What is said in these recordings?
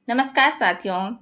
नमस्कार साथियों,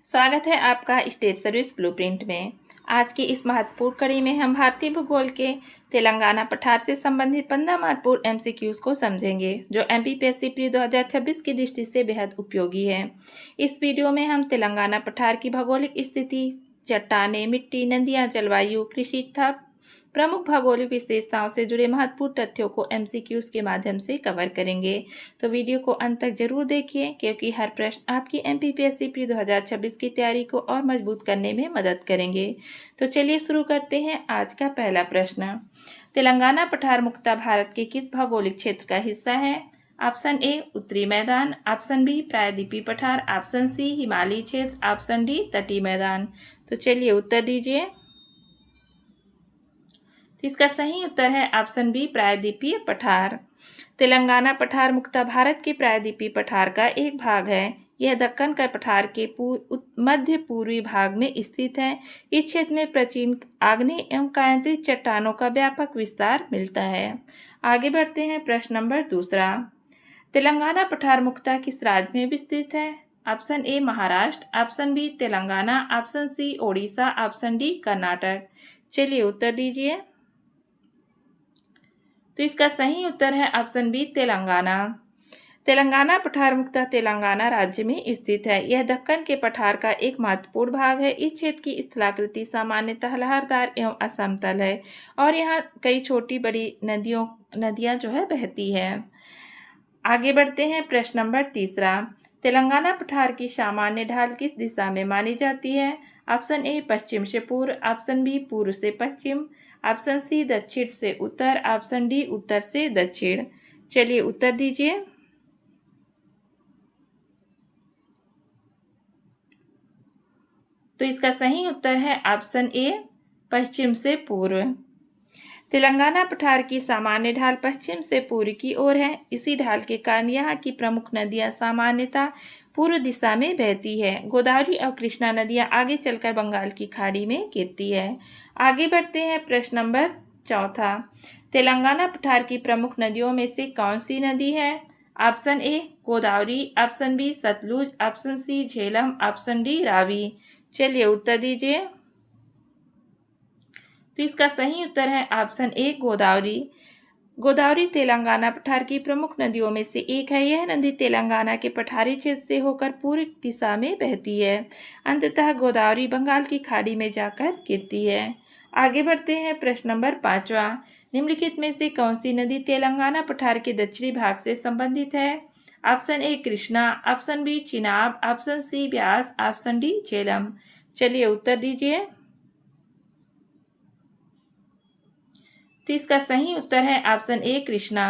स्वागत है आपका स्टेट सर्विस ब्लूप्रिंट में। आज की इस महत्वपूर्ण कड़ी में हम भारतीय भूगोल के तेलंगाना पठार से संबंधित 15 महत्वपूर्ण एमसीक्यूज को समझेंगे, जो एमपीपीएससी प्री 2026 की दृष्टि से बेहद उपयोगी है। इस वीडियो में हम तेलंगाना पठार की भौगोलिक स्थिति, चट्टानें, मिट्टी, नदियाँ, जलवायु, कृषि तथा प्रमुख भौगोलिक विशेषताओं से जुड़े महत्वपूर्ण तथ्यों को एमसीक्यूज के माध्यम से कवर करेंगे। तो वीडियो को अंत तक जरूर देखिए, क्योंकि हर प्रश्न आपकी एमपीपीएससी प्री 2026 की तैयारी को और मजबूत करने में मदद करेंगे। तो चलिए शुरू करते हैं आज का पहला प्रश्न। तेलंगाना पठार मुख्यतः भारत के किस भौगोलिक क्षेत्र का हिस्सा है? ऑप्शन ए उत्तरी मैदान, ऑप्शन बी प्रायद्वीपीय पठार, ऑप्शन सी हिमालयी क्षेत्र, ऑप्शन डी तटीय मैदान। तो चलिए उत्तर दीजिए। तो इसका सही उत्तर है ऑप्शन बी प्रायद्वीपीय पठार। तेलंगाना पठार मुख्यतः भारत के प्रायद्वीपीय पठार का एक भाग है। यह दक्कन का पठार के मध्य पूर्वी भाग में स्थित है। इस क्षेत्र में प्राचीन आग्नेय एवं कायांतरित चट्टानों का व्यापक विस्तार मिलता है। आगे बढ़ते हैं प्रश्न नंबर दूसरा। तेलंगाना पठार मुख्यतः किस राज्य में विस्तृत है? Option A Maharashtra, option B Telangana, option C Odisha, option D Karnataka. चलिए उत्तर दीजिए। तो इसका सही उत्तर है ऑप्शन बी तेलंगाना। तेलंगाना पठार मुख्यतः तेलंगाना राज्य में स्थित है। यह दक्कन के पठार का एक महत्वपूर्ण भाग है। इस क्षेत्र की स्थलाकृति सामान्यतः लहरदार एवं असमतल है और यहाँ कई छोटी बड़ी नदियाँ जो है बहती है। आगे बढ़ते हैं प्रश्न नंबर तीसरा। तेलंगाना पठार की सामान्य ढाल किस दिशा में मानी जाती है? ऑप्शन ए पश्चिम से पूर्व, ऑप्शन बी पूर्व से पश्चिम, ऑप्शन सी दक्षिण से उत्तर, ऑप्शन डी उत्तर से दक्षिण। चलिए उत्तर दीजिए। तो इसका सही उत्तर है ऑप्शन ए पश्चिम से पूर्व। तेलंगाना पठार की सामान्य ढाल पश्चिम से पूर्व की ओर है। इसी ढाल के कारण यहाँ की प्रमुख नदियाँ सामान्यतः पूर्व दिशा में बहती है। गोदावरी और कृष्णा नदियाँ आगे चलकर बंगाल की खाड़ी में गिरती है। आगे बढ़ते हैं प्रश्न नंबर चौथा। तेलंगाना पठार की प्रमुख नदियों में से कौन सी नदी है? Option A Godavari, option B Sutlej, option C Jhelum, option D Ravi. चलिए उत्तर दीजिए। तो इसका सही उत्तर है ऑप्शन ए गोदावरी। गोदावरी तेलंगाना पठार की प्रमुख नदियों में से एक है। यह नदी तेलंगाना के पठारी क्षेत्र से होकर पूर्व दिशा में बहती है। अंततः गोदावरी बंगाल की खाड़ी में जाकर गिरती है। आगे बढ़ते हैं प्रश्न नंबर पांचवा। निम्नलिखित में से कौन सी नदी तेलंगाना पठार के दक्षिणी भाग से संबंधित है? Option A Krishna, option B Chenab, option C Beas, option D Jhelum. चलिए उत्तर दीजिए। तो इसका सही उत्तर है ऑप्शन ए कृष्णा।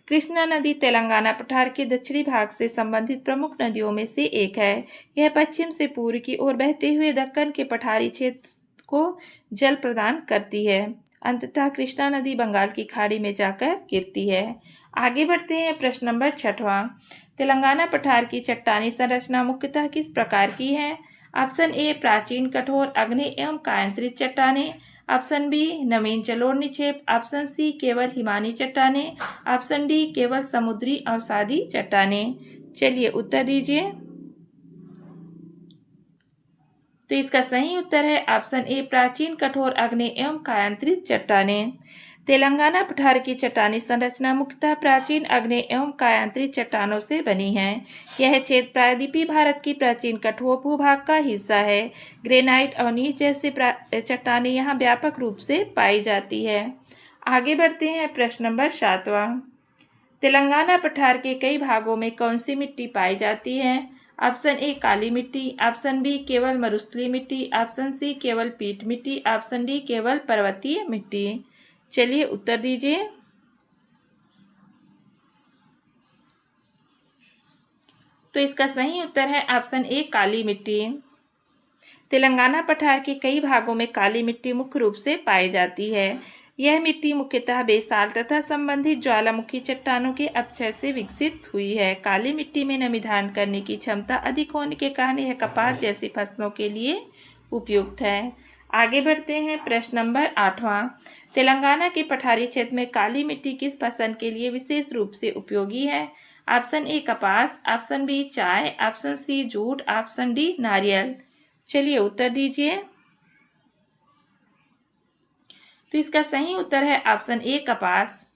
कृष्णा नदी तेलंगाना पठार के दक्षिणी भाग से संबंधित प्रमुख नदियों में से एक है। यह पश्चिम से पूर्व की ओर बहते हुए दक्कन के पठारी क्षेत्र को जल प्रदान करती है। अंततः कृष्णा नदी बंगाल की खाड़ी में जाकर गिरती है। आगे बढ़ते हैं प्रश्न नंबर छठवां। तेलंगाना पठार की चट्टानी संरचना मुख्यतः किस प्रकार की है? ऑप्शन ए प्राचीन कठोर आग्नेय एवं कायांतरित चट्टानें, ऑप्शन बी नवीन जलोढ़ निक्षेप, ऑप्शन सी केवल हिमानी चट्टानें, ऑप्शन डी केवल समुद्री अवसादी चट्टानें। चलिए उत्तर दीजिए। तो इसका सही उत्तर है ऑप्शन ए प्राचीन कठोर आग्नेय एवं कायांतरित चट्टानें। तेलंगाना पठार की चट्टानी संरचना मुख्यतः प्राचीन आग्नेय एवं कायांतरित चट्टानों से बनी है। यह क्षेत्र प्रायद्वीपीय भारत की प्राचीन कठोर भूभाग का हिस्सा है। ग्रेनाइट और नीच जैसे चट्टानें यहाँ व्यापक रूप से पाई जाती है। आगे बढ़ते हैं प्रश्न नंबर सातवां। तेलंगाना पठार के कई भागों में कौन सी मिट्टी पाई जाती है? ऑप्शन ए काली मिट्टी, ऑप्शन बी केवल मरुस्थलीय मिट्टी, ऑप्शन सी केवल पीट मिट्टी, ऑप्शन डी केवल पर्वतीय मिट्टी। चलिए उत्तर दीजिए। तो इसका सही उत्तर है ऑप्शन ए काली मिट्टी। तेलंगाना पठार के कई भागों में काली मिट्टी मुख्य रूप से पाई जाती है। यह मिट्टी मुख्यतः बेसाल तथा संबंधित ज्वालामुखी चट्टानों के अपक्षय से विकसित हुई है। काली मिट्टी में नमी धारण करने की क्षमता अधिक होने के कारण यह कपास जैसी फसलों के लिए उपयुक्त है। आगे बढ़ते हैं प्रश्न नंबर आठवां। तेलंगाना के पठारी क्षेत्र में काली मिट्टी किस फसल के लिए विशेष रूप से उपयोगी है? ऑप्शन ए कपास, ऑप्शन बी चाय, option C jute, option D नारियल। चलिए उत्तर दीजिए। तो इसका सही उत्तर है ऑप्शन ए कपास।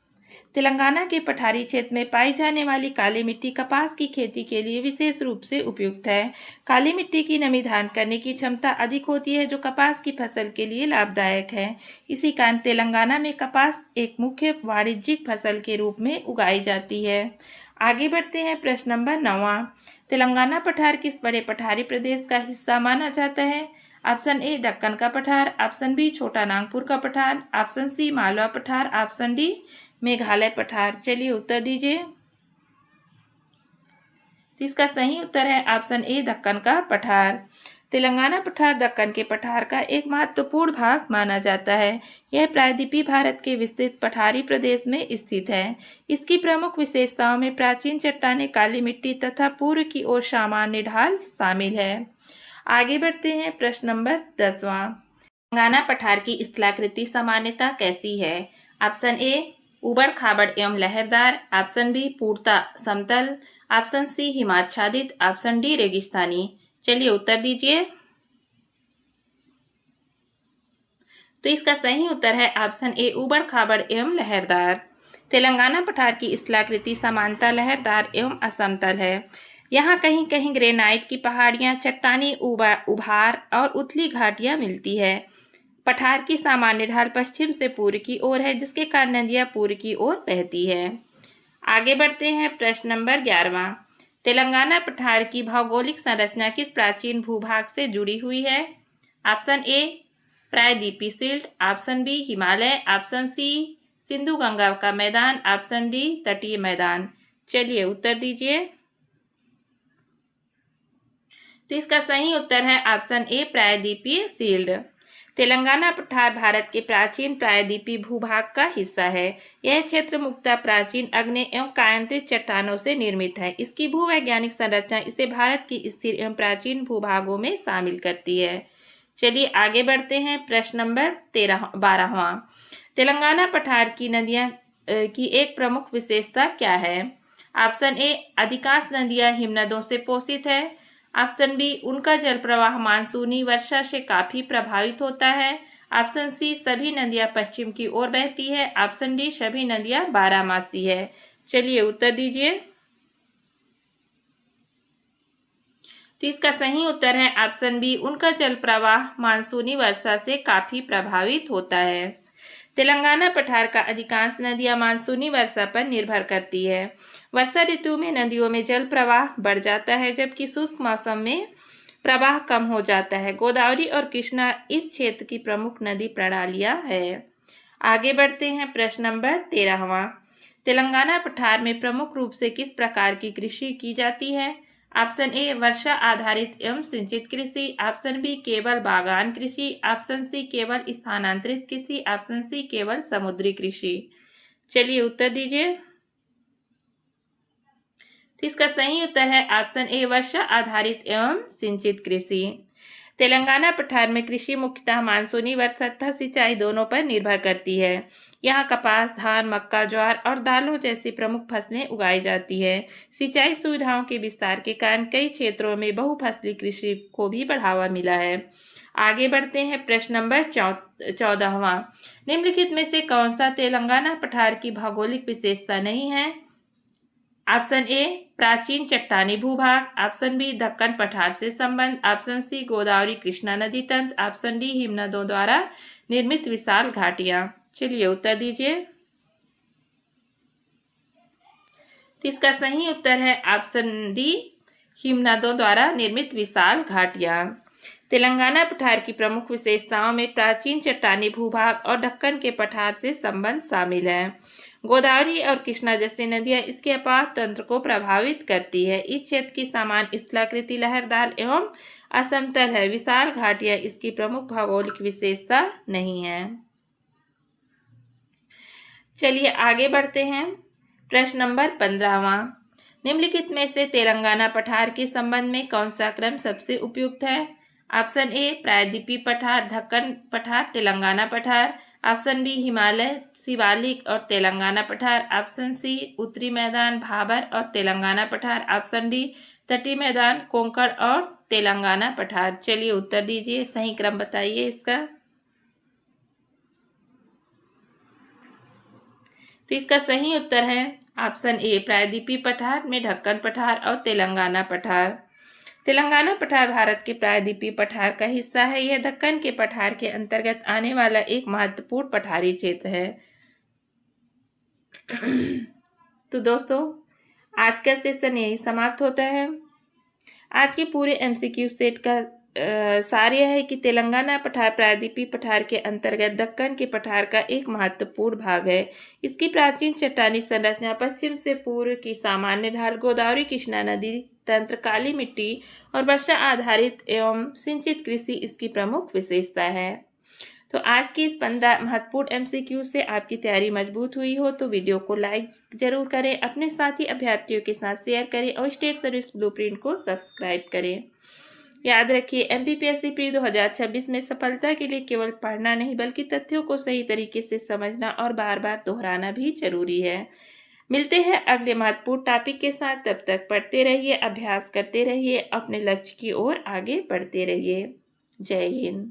तेलंगाना के पठारी क्षेत्र में पाई जाने वाली काली मिट्टी कपास की खेती के लिए विशेष रूप से उपयुक्त है। काली मिट्टी की नमी धारण करने की क्षमता अधिक होती है, जो कपास की फसल के लिए लाभदायक है। इसी कारण तेलंगाना में कपास एक मुख्य वाणिज्यिक फसल के रूप में उगाई जाती है। आगे बढ़ते हैं। प्रश्न नंबर 9। तेलंगाना पठार किस बड़े पठारी प्रदेश का हिस्सा माना जाता है? ऑप्शन ए दक्कन का पठार, ऑप्शन बी छोटा नागपुर का पठार, ऑप्शन सी मालवा पठार, ऑप्शन डी मेघालय पठार। चलिए उत्तर दीजिए। तो इसका सही उत्तर है ऑप्शन ए दक्कन का पठार। तेलंगाना पठार दक्कन के पठार का एक महत्वपूर्ण भाग माना जाता है। यह प्रायद्वीपीय भारत के विस्तृत पठारी प्रदेश में स्थित है। इसकी प्रमुख विशेषताओं में प्राचीन चट्टानें, काली मिट्टी तथा पूर्व की ओर सामान्य ढाल शामिल है। आगे बढ़ते हैं। प्रश्न नंबर 10वां। तेलंगाना पठार की स्थलाकृति सामान्यता कैसी है? ऑप्शन ए उबड़ खाबड़ एवं लहरदार, ऑप्शन बी पूर्णतः समतल, ऑप्शन सी हिमाच्छादित, ऑप्शन डी रेगिस्तानी। चलिए उत्तर दीजिए। तो इसका सही उत्तर है ऑप्शन ए उबड़ खाबड़ एवं लहरदार। तेलंगाना पठार की स्थलाकृति समानता लहरदार एवं असमतल है। यहाँ कहीं कहीं ग्रेनाइट की पहाड़ियाँ, चट्टानी उभार और उथली घाटियाँ मिलती है। पठार की सामान्य ढाल पश्चिम से पूर्व की ओर है, जिसके कारण नदियाँ पूर्व की ओर बहती है। आगे बढ़ते हैं। प्रश्न नंबर 11वां। तेलंगाना पठार की भौगोलिक संरचना किस प्राचीन भूभाग से जुड़ी हुई है? ऑप्शन ए प्रायद्वीपीय silt, option B Himalaya, option C Sindhu Ganga का मैदान, ऑप्शन डी तटीय मैदान। चलिए उत्तर दीजिए। तो इसका सही उत्तर है ऑप्शन ए प्रायद्वीपीय सिल्ट। तेलंगाना पठार भारत के प्राचीन प्रायद्वीपीय भूभाग का हिस्सा है। यह क्षेत्र मुख्यतः प्राचीन आग्नेय एवं कायांतरित चट्टानों से निर्मित है। इसकी भूवैज्ञानिक संरचना इसे भारत की स्थिर एवं प्राचीन भूभागों में शामिल करती है। चलिए आगे बढ़ते हैं। प्रश्न नंबर 12वां। तेलंगाना पठार की नदियां की एक प्रमुख विशेषता क्या है? ऑप्शन ए अधिकांश नदियां हिमनदों से पोषित है, ऑप्शन बी उनका जल प्रवाह मानसूनी वर्षा से काफी प्रभावित होता है, ऑप्शन सी सभी नदियां पश्चिम की ओर बहती है, ऑप्शन डी सभी नदियां बारहमासी है। चलिए उत्तर दीजिए। तो इसका सही उत्तर है ऑप्शन बी उनका जल प्रवाह मानसूनी वर्षा से काफी प्रभावित होता है। तेलंगाना पठार का अधिकांश नदियां मानसूनी वर्षा पर निर्भर करती है। वर्षा ऋतु में नदियों में जल प्रवाह बढ़ जाता है, जबकि शुष्क मौसम में प्रवाह कम हो जाता है। गोदावरी और कृष्णा इस क्षेत्र की प्रमुख नदी प्रणालियां है। आगे बढ़ते हैं। प्रश्न नंबर 13वां। तेलंगाना पठार में प्रमुख रूप से किस प्रकार की कृषि की जाती है? ऑप्शन ए वर्षा आधारित एवं सिंचित कृषि, ऑप्शन बी केवल बागान कृषि, ऑप्शन सी केवल स्थानांतरित कृषि, ऑप्शन सी केवल समुद्री कृषि। चलिए उत्तर दीजिए। तो इसका सही उत्तर है ऑप्शन ए वर्षा आधारित एवं सिंचित कृषि। तेलंगाना पठार में कृषि मुख्यतः मानसूनी वर्षा तथा सिंचाई दोनों पर निर्भर करती है। यहाँ कपास, धान, मक्का, ज्वार और दालों जैसी प्रमुख फसलें उगाई जाती है। सिंचाई सुविधाओं के विस्तार के कारण कई क्षेत्रों में बहुफसली कृषि को भी बढ़ावा मिला है। आगे बढ़ते हैं। प्रश्न नंबर 14वां। निम्नलिखित में से कौन सा तेलंगाना पठार की भौगोलिक विशेषता नहीं है? ऑप्शन ए प्राचीन चट्टानी भूभाग, ऑप्शन बी दक्कन पठार से संबंध, ऑप्शन सी गोदावरी कृष्णा नदी तंत्र, ऑप्शन डी हिमनदों द्वारा निर्मित विशाल घाटियां। चलिए उत्तर दीजिए। तो इसका सही उत्तर है ऑप्शन डी हिमनदों द्वारा निर्मित विशाल घाटियां। तेलंगाना पठार की प्रमुख विशेषताओं में प्राचीन चट्टानी भूभाग और दक्कन के पठार से संबंध शामिल है। गोदावरी और कृष्णा जैसी नदियां इसके आपात तंत्र को प्रभावित करती है। इस क्षेत्र की सामान्य स्थलाकृति लहरदार एवं असमतल है। विशाल घाटियां इसकी प्रमुख भौगोलिक विशेषता नहीं है। चलिए आगे बढ़ते हैं। प्रश्न नंबर 15वां। निम्नलिखित में से तेलंगाना पठार के संबंध में कौन सा क्रम सबसे उपयुक्त है? ऑप्शन ए प्रायद्वीपीय पठार, दक्कन पठार, तेलंगाना पठार, ऑप्शन बी हिमालय, शिवालिक और तेलंगाना पठार। ऑप्शन सी उत्तरी मैदान, भाबर और तेलंगाना पठार। ऑप्शन डी तटीय मैदान, कोंकण और तेलंगाना पठार। चलिए उत्तर दीजिए, सही क्रम बताइए इसका। तो इसका सही उत्तर है ऑप्शन ए प्रायद्वीपीय पठार में ढक्कन पठार और तेलंगाना पठार। तेलंगाना पठार भारत के प्रायद्वीपीय पठार का हिस्सा है। यह दक्कन के पठार के अंतर्गत आने वाला एक महत्वपूर्ण पठारी क्षेत्र है। तो दोस्तों, आज का सेशन यही समाप्त होता है। आज के पूरे एमसीक्यू सेट का सार यह है कि तेलंगाना पठार प्रायद्वीपीय पठार के अंतर्गत दक्कन के पठार का एक महत्वपूर्ण भाग है। इसकी प्राचीन चट्टानी संरचना, पश्चिम से पूर्व की सामान्य ढाल, गोदावरी कृष्णा नदी तंत्र, काली मिट्टी और वर्षा आधारित एवं सिंचित कृषि इसकी प्रमुख विशेषता है। तो आज की इस 15 महत्वपूर्ण एमसीक्यू से आपकी तैयारी मजबूत हुई हो तो वीडियो को लाइक जरूर करें, अपने साथी अभ्यर्थियों के साथ शेयर करें और स्टेट सर्विस ब्लूप्रिंट को सब्सक्राइब करें। याद रखिए, एमपीपीएससी प्री 2026 में सफलता के लिए केवल पढ़ना नहीं बल्कि तथ्यों को सही तरीके से समझना और बार बार दोहराना भी जरूरी है। मिलते हैं अगले महत्वपूर्ण टॉपिक के साथ। तब तक पढ़ते रहिए, अभ्यास करते रहिए, अपने लक्ष्य की ओर आगे बढ़ते रहिए। जय हिंद।